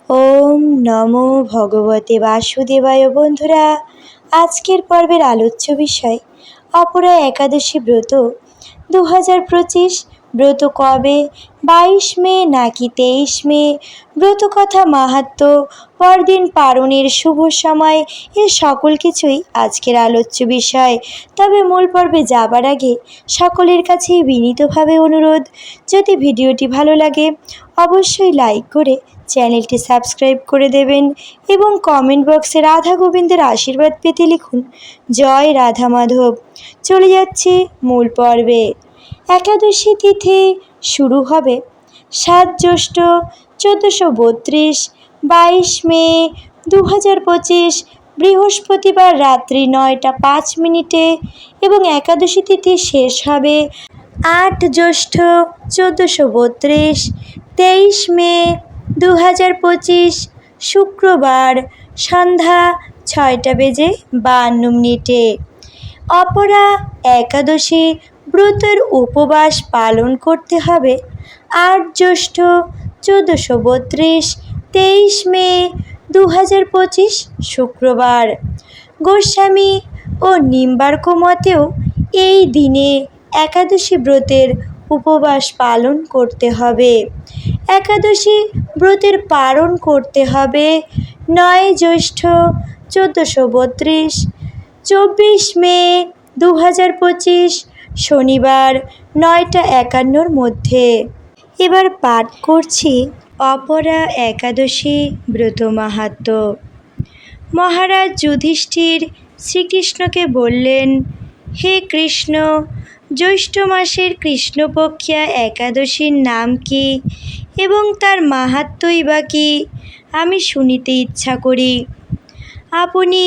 ওম নমো ভগবতে বাসুদেবায়। বন্ধুরা, আজকের পর্বের আলোচ্য বিষয় অপরা একাদশী ব্রত 2025। ব্রত কবে? 22 মে নাকি 23 মে? ব্রত কথা, মাহাত্ম্য, পরদিন পারণের শুভ সময়, এ সকল কিছুই আজকের আলোচ্য বিষয়। তবে মূল পর্বে যাবার আগে সকলের কাছে বিনীতভাবে অনুরোধ, যদি ভিডিওটি ভালো লাগে অবশ্যই লাইক করে চ্যানেলটি সাবস্ক্রাইব করে দেবেন এবং কমেন্ট বক্সে রাধা গোবিন্দের আশীর্বাদ পেতে লিখুন জয় রাধা মাধব। চলে যাচ্ছি মূল পর্বে। একাদশী তিথি শুরু হবে 7 জ্যৈষ্ঠ 1432, 22 মে 2025 বৃহস্পতিবার রাত্রি 9টা 5 মিনিটে এবং একাদশী তিথি শেষ হবে 8 জ্যৈষ্ঠ 1432, 23 মে 2025 শুক্রবার সন্ধ্যা 6টা বেজে 52 মিনিটে। অপরা একাদশী ব্রতের উপবাস পালন করতে হবে 8 জ্যৈষ্ঠ 1432, 23 মে 2025 শুক্রবার। গোস্বামী ও নিম্বার্ক মতেও এই দিনে একাদশী ব্রতের উপবাস পালন করতে হবে। একাদশী ব্রতের পালন করতে হবে 9 জ্যৈষ্ঠ 1432, 24 মে 2025 শনিবার 9টা 51 মধ্যে। এবার পাঠ করছি অপরা একাদশী ব্রত মাহাত্ম্য। মহারাজ যুধিষ্ঠির শ্রীকৃষ্ণকে বললেন, হে কৃষ্ণ, জ্যৈষ্ঠ মাসের কৃষ্ণপক্ষিয়া একাদশীর নাম কি এবং তার মাহাত্ম্যই বা কী আমি শুনিতে ইচ্ছা করি। আপনি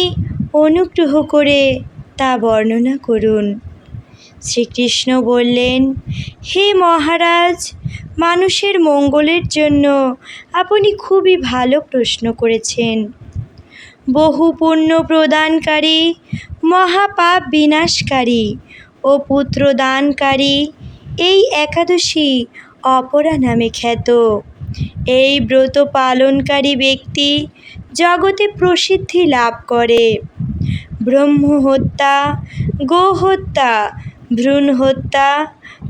অনুগ্রহ করে তা বর্ণনা করুন। শ্রীকৃষ্ণ বললেন, হে মহারাজ, মানুষের মঙ্গলের জন্য আপনি খুবই ভালো প্রশ্ন করেছেন। বহু পুণ্য প্রদানকারী, মহাপাপ বিনাশকারী ও পুত্রদানকারী এই একাদশী অপরা নামে খ্যাত। এই ব্রত পালনকারী ব্যক্তি জগতে প্রসিদ্ধি লাভ করে। ব্রহ্মহত্যা, গোহত্যা, ভ্রূণ হত্যা,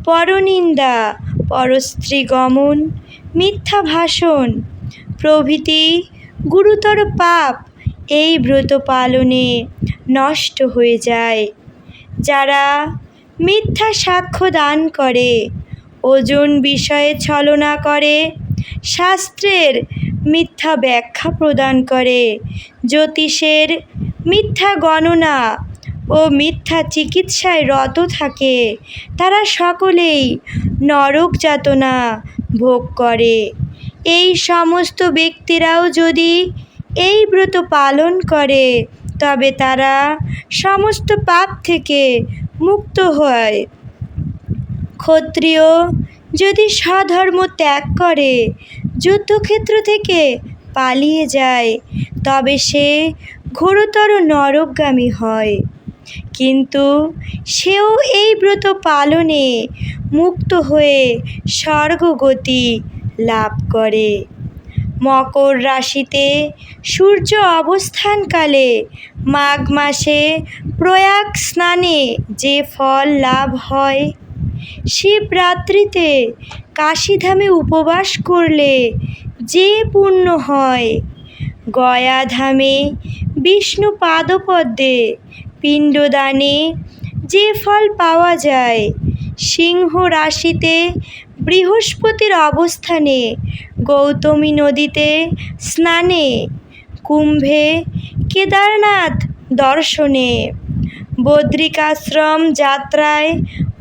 পরনিন্দা, পরস্ত্রী গমন, মিথ্যা ভাষণ প্রভৃতি গুরুতর পাপ এই ব্রত পালনে নষ্ট হয়ে যায়। যারা মিথ্যা সাক্ষ্য দান করে, ওজন বিষয়ে ছলনা করে, শাস্ত্রের মিথ্যা ব্যাখ্যা প্রদান করে, জ্যোতিষের মিথ্যা গণনা ও মিথ্যা চিকিৎসায় রত থাকে, তারা সকলেই নরক যাতনা ভোগ করে। এই সমস্ত ব্যক্তিরাও যদি এই ব্রত পালন করে তবে তারা সমস্ত পাপ থেকে মুক্ত হয়। ক্ষত্রিয় যদি স্বধর্ম ত্যাগ করে, যুদ্ধক্ষেত্র থেকে পালিয়ে যায়, তবে সে ঘোরতর নরকগামী হয়, কিন্তু সেও এই ব্রত পালনে মুক্ত হয়ে স্বর্গগতি লাভ করে। মকর রাশিতে সূর্য অবস্থানকালে মাঘ মাসে প্রয়াগ স্নানে যে ফল লাভ হয়, শিবরাত্রিতে কাশীধামে উপবাস করলে যে পুণ্য হয়, গয়াধামে বিষ্ণু পাদপদ্মে পিণ্ডদানে যে ফল পাওয়া যায়, সিংহ রাশিতে বৃহস্পতির অবস্থানে গৌতমী নদীতে স্নানে, কুম্ভে কেদারনাথ দর্শনে, বদ্রিকাশ্রম যাত্রায়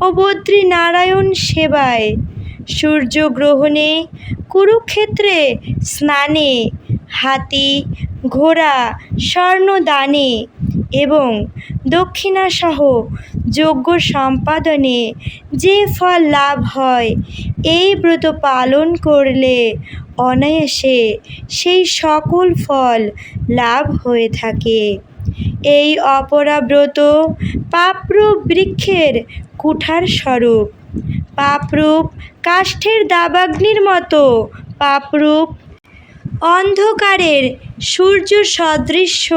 ও বদ্রীনারায়ণ সেবায়, সূর্যগ্রহণে কুরুক্ষেত্রে স্নানে, হাতি ঘোড়া স্বর্ণদানে এবং দক্ষিণাসহ যজ্ঞ সম্পাদনে যে ফল লাভ হয়, এই ব্রত পালন করলে অনায়াসে সেই সকল ফল লাভ হয়ে থাকে। এই অপরা ব্রত পাপরূপ বৃক্ষের কুঠার স্বরূপ। পাপরূপ কাষ্ঠের দাবাগ্নির মতো পাপরূপ অন্ধকারের সূর্য সদৃশ্য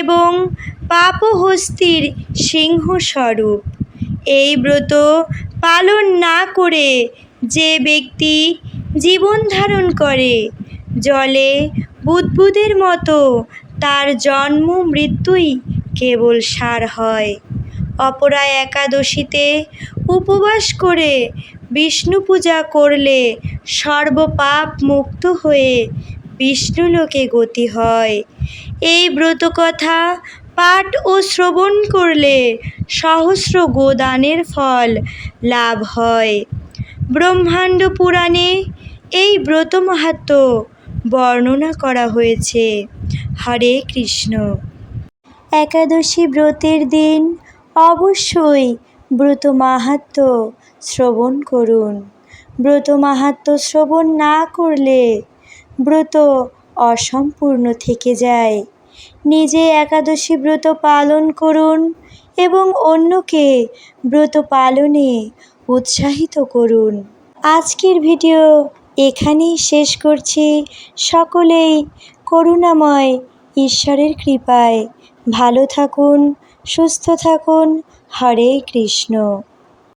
এবং পাপহস্তির সিংহস্বরূপ। এই ব্রত পালন না করে যে ব্যক্তি জীবন ধারণ করে, জলে বুদ্বুদের মতো তার জন্ম মৃত্যুই কেবল সার হয়। অপরা একাদশীতে উপবাস করে বিষ্ণু পূজা করলে সর্বপাপ মুক্ত হয়ে বিষ্ণুলোকে গতি হয়। এই ব্রতকথা পাঠ ও শ্রবণ করলে সহস্র গোদানের ফল লাভ হয়। ব্রহ্মাণ্ড পুরাণে এই ব্রত মাহাত্ম্য বর্ণনা করা হয়েছে। হরে কৃষ্ণ। একাদশী ব্রতের দিন অবশ্যই ব্রত মাহাত্ম্য শ্রবণ করুন। ব্রত মাহাত্ম্য শ্রবণ না করলে ব্রত অসম্পূর্ণ থেকে যায়। নিজে একাদশী ব্রত পালন করুন এবং অন্যকে ব্রত পালনে উৎসাহিত করুন। আজকের ভিডিও এখানেই শেষ করছি। সকলেই করুণাময় ঈশ্বরের কৃপায় ভালো থাকুন, সুস্থ থাকুন। হরে কৃষ্ণ।